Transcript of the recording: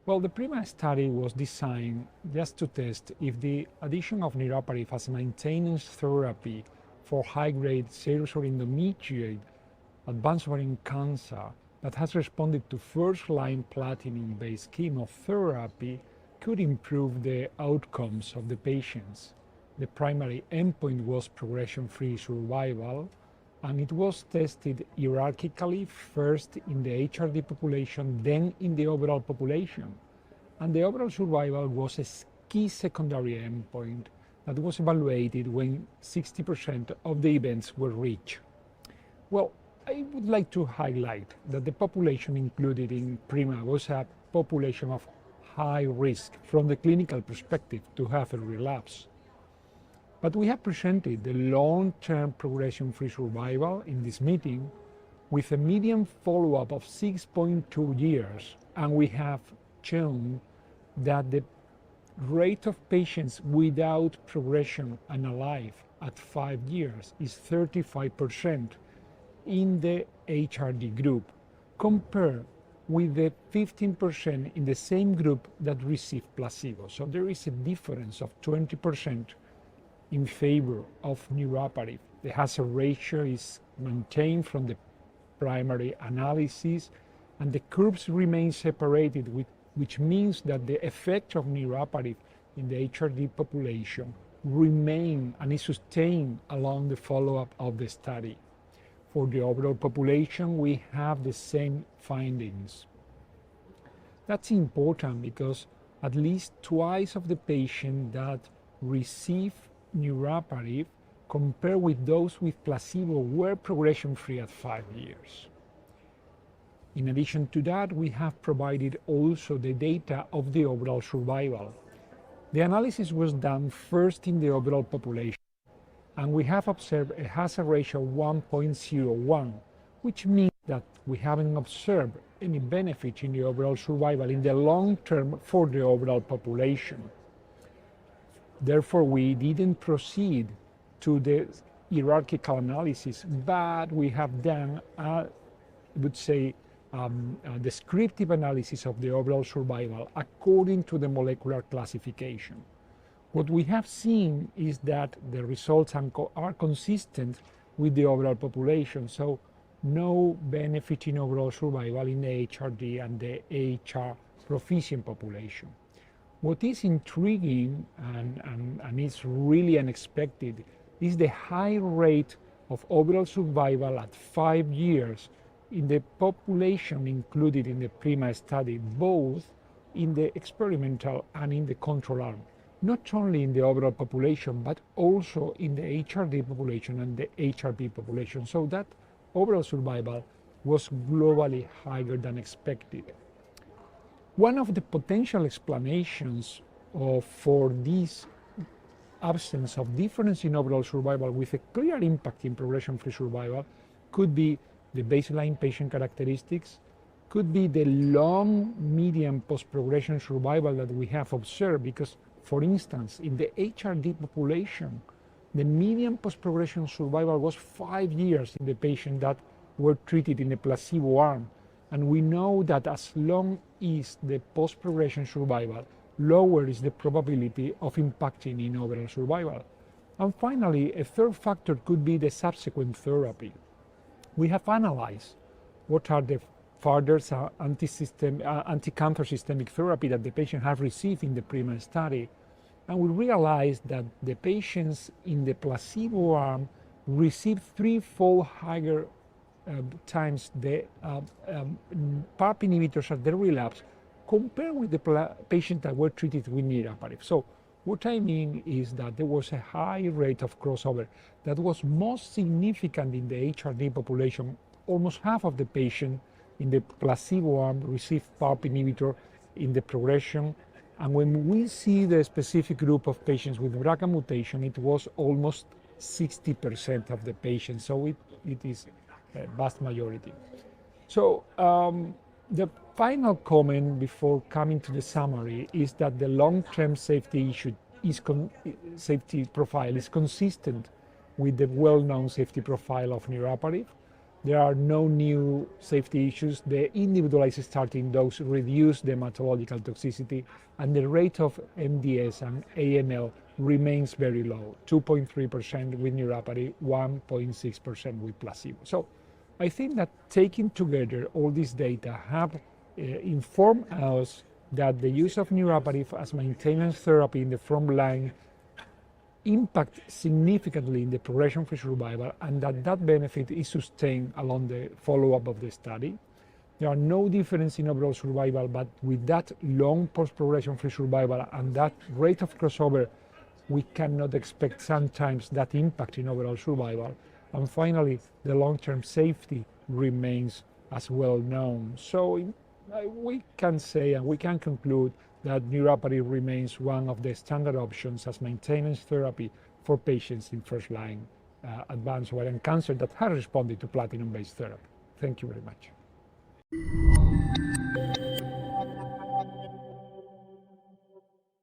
Well, the PRIMA study was designed just to test if the addition of niraparib as a maintenance therapy for high-grade serous or endometrioid advanced ovarian cancer that has responded to first-line platinum-based chemotherapy could improve the outcomes of the patients. The primary endpoint was progression-free survival, and it was tested hierarchically, first in the HRD population, then in the overall population. And the overall survival was a key secondary endpoint that was evaluated when 60% of the events were reached. Well, I would like to highlight that the population included in PRIMA was a population of high risk from the clinical perspective to have a relapse. But we have presented the long-term progression-free survival in this meeting with a median follow-up of 6.2 years, and we have shown that the rate of patients without progression and alive at 5 years is 35% in the HRD group, compared with the 15% in the same group that received placebo. So there is a difference of 20% in favor of niraparib. The hazard ratio is maintained from the primary analysis, and the curves remain separated, which means that the effect of niraparib in the HRD population remain and is sustained along the follow-up of the study. For the overall population, we have the same findings. That's important because at least twice of the patients that receive niraparib compared with those with placebo were progression-free at 5 years. In addition to that, we have provided also the data of the overall survival. The analysis was done first in the overall population, and we have observed a hazard ratio of 1.01, which means that we haven't observed any benefit in the overall survival in the long term for the overall population. Therefore, we didn't proceed to the hierarchical analysis, but we have done, I would say, a descriptive analysis of the overall survival according to the molecular classification. What we have seen is that the results are consistent with the overall population, so no benefit in overall survival in the HRD and the HR proficient population. What is intriguing and is really unexpected is the high rate of overall survival at 5 years in the population included in the PRIMA study, both in the experimental and in the control arm. Not only in the overall population, but also in the HRD population and the HRP population. So that overall survival was globally higher than expected. One of the potential explanations for this absence of difference in overall survival with a clear impact in progression-free survival could be the baseline patient characteristics, could be the long median post-progression survival that we have observed, because, for instance, in the HRD population, the median post-progression survival was 5 years in the patients that were treated in the placebo arm. And we know that as long as the post-progression survival, lower is the probability of impacting in overall survival. And finally, a third factor could be the subsequent therapy. We have analyzed what are the further anti-cancer systemic therapy that the patient have received in the PRIMA study. And we realized that the patients in the placebo arm received threefold higher times the PARP inhibitors at the relapse compared with the patients that were treated with niraparib. So what I mean is that there was a high rate of crossover that was most significant in the HRD population. Almost half of the patients in the placebo arm received PARP inhibitor in the progression. And when we see the specific group of patients with BRCA mutation, it was almost 60% of the patients. So it is a vast majority. So the final comment before coming to the summary is that the long-term safety safety profile is consistent with the well-known safety profile of niraparib. There are no new safety issues. The individualized starting dose reduced the hematological toxicity, and the rate of MDS and AML remains very low, 2.3% with niraparib, 1.6% with placebo. So I think that taking together all this data have informed us that the use of niraparib as maintenance therapy in the front line impact significantly in the progression-free survival, and that benefit is sustained along the follow-up of the study. There are no difference in overall survival, but with that long post-progression-free survival and that rate of crossover, we cannot expect sometimes that impact in overall survival. And finally, the long-term safety remains as well known. So we can say and we can conclude that niraparib remains one of the standard options as maintenance therapy for patients in first-line advanced ovarian cancer that have responded to platinum-based therapy. Thank you very much.